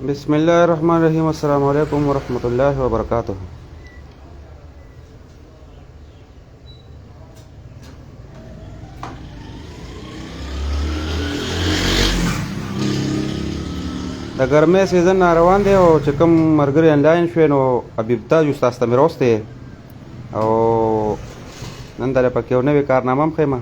بسم الله الرحمن الرحيم. السلام عليكم ورحمة الله وبركاته. د ګرمۍ سیزن روان دی او چې کوم ملګري انلاین شوي نو حبیب تاج استاد ته مې راوستی او نن دله پکې یو نوې کارنامه هم ښیم.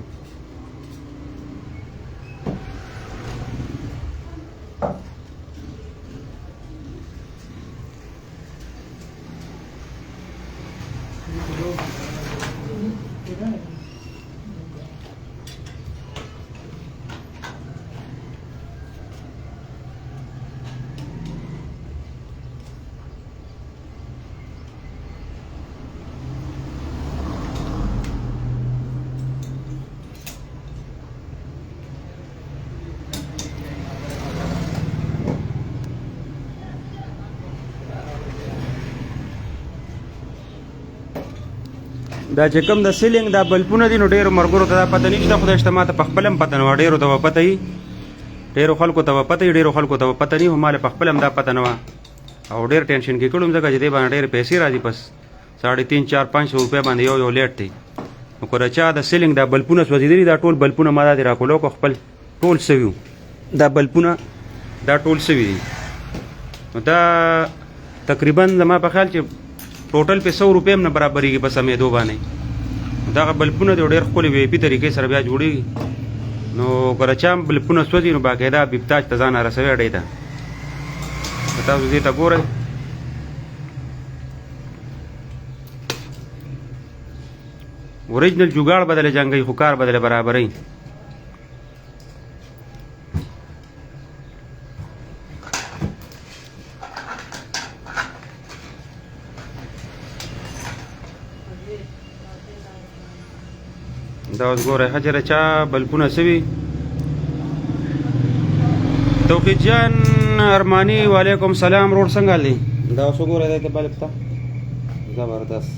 دا چې کوم د سیلینګ دا بلپونه دي نو ډېرو ملګرو ته دا پته نشته، خدای شته ما ته په خپله هم پته نه وه. ډېرو ته به پته وي، ډېرو خلکو ته به پته وي، ډېرو خلکو ته به پته نه وي، خو ما له په خپله هم دا پته نه وه او ډېر ټینشن کې کړم ځکه چې دې باندې ډېرې پیسې راځي. بس 350 400 روپۍ باندې یو لیټ دی. نو که د چا د سیلینګ دا بلپونه سوځېدلي دا ټول بلپونه ما دا دې راکولو که خپل ټول سوي وو. دا بلپونه دا ټول سوي دي. نو دا تقریبا زما په خیال چې ټوټل په 100 روپۍ هم نه برابرېږي په سمېدو باندې. دغه بلپونه د ډېر ښکلې وی پي طریقې سره بیا جوړېږي. نو که د چا هم بلپونه سوځي نو باقاعده حبیب تاج ته ځان رسوي اډې ته. تاسو دې ته ګورئ. اوریجنل جوګاړ بدله جنګوي خو کار بدله برابروي. دا اوس ګورئ حجره چا بلپونه سوي. توقید جان ارمانی وعلیکم سلام روډ څنګه حال دی؟ دا اوس وګورئ دی ته بلب ته زبردست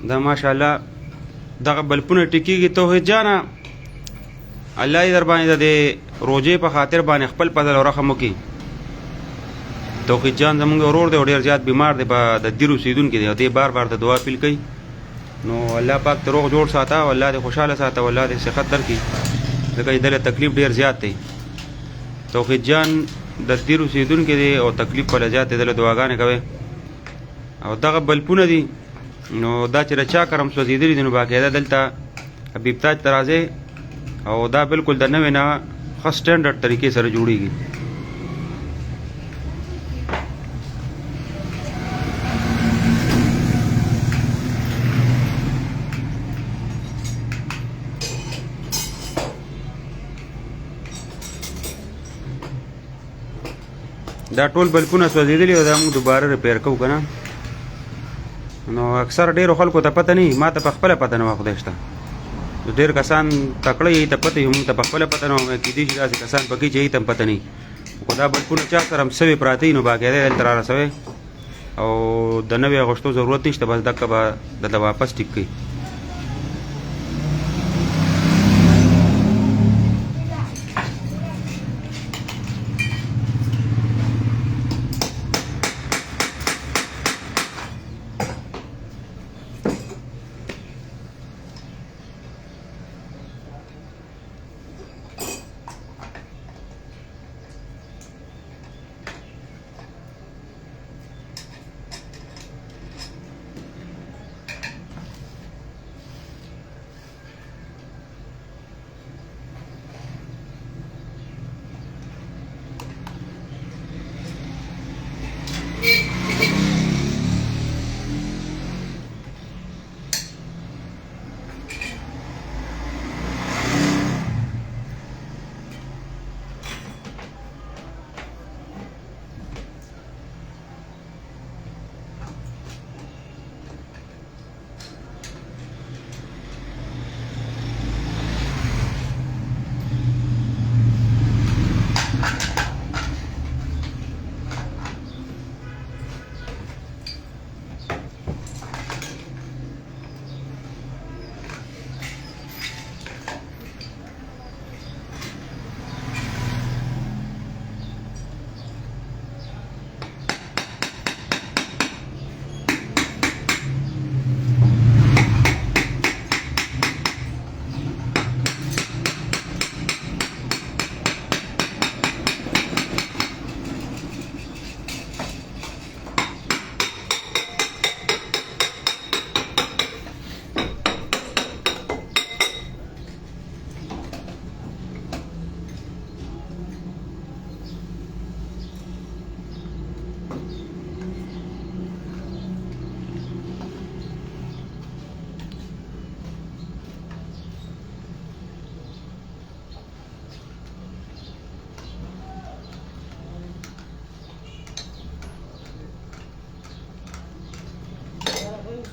دا ماشاءالله دغه بلپونه ټیکېږي. توحید جانه الله دې در باندې د دې روژې په خاطر باندې خپل فضل او رحم وکړي. توحید جان زمونږ ورور دی او ډېر زیات بیمار دی، په د دیر اوسېدونکی دی او دې بار بار د دعا اپیل کوي. نو الله پاک ته روغ جوړ ساته او الله دې خوشحاله ساته او الله دې صحت درکړي ځکه چې دله تکلیف ډېر زیات دی. توحید جان د دیر اوسېدونکی دی او تکلیف په زیات دی، دله دعاګانې کوئ. او دغه بلپونه دي نو دا چې د چا کرم سوځېدلي دي نو باقاعده دلته حبیب تاج ته راځئ او دا بالکل د نوې نه ښه سټینډرډ طریقې سره جوړېږي. دا ټول بلپونه سوځېدلي او دا موږ دوباره ریپیر کوو که نه. نو اکثر ډېرو خلکو ته پته نه وي، ما ته په خپله پته نه وه خدای شته. ډېر کسان تکړه یې ته پته وي، موږ ته په خپله پته نه وه. کېدای شي داسې کسان پکې چې هغوی ته هم پته نه وي، خو دا بلپونه چا سره هم سوي پراته وي نو باقاعده دلته را رسوئ او د نوې اغوښتو ضرورت نشته. بس دکه به دلته واپس ټیک کړي.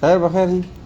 خیر بخیر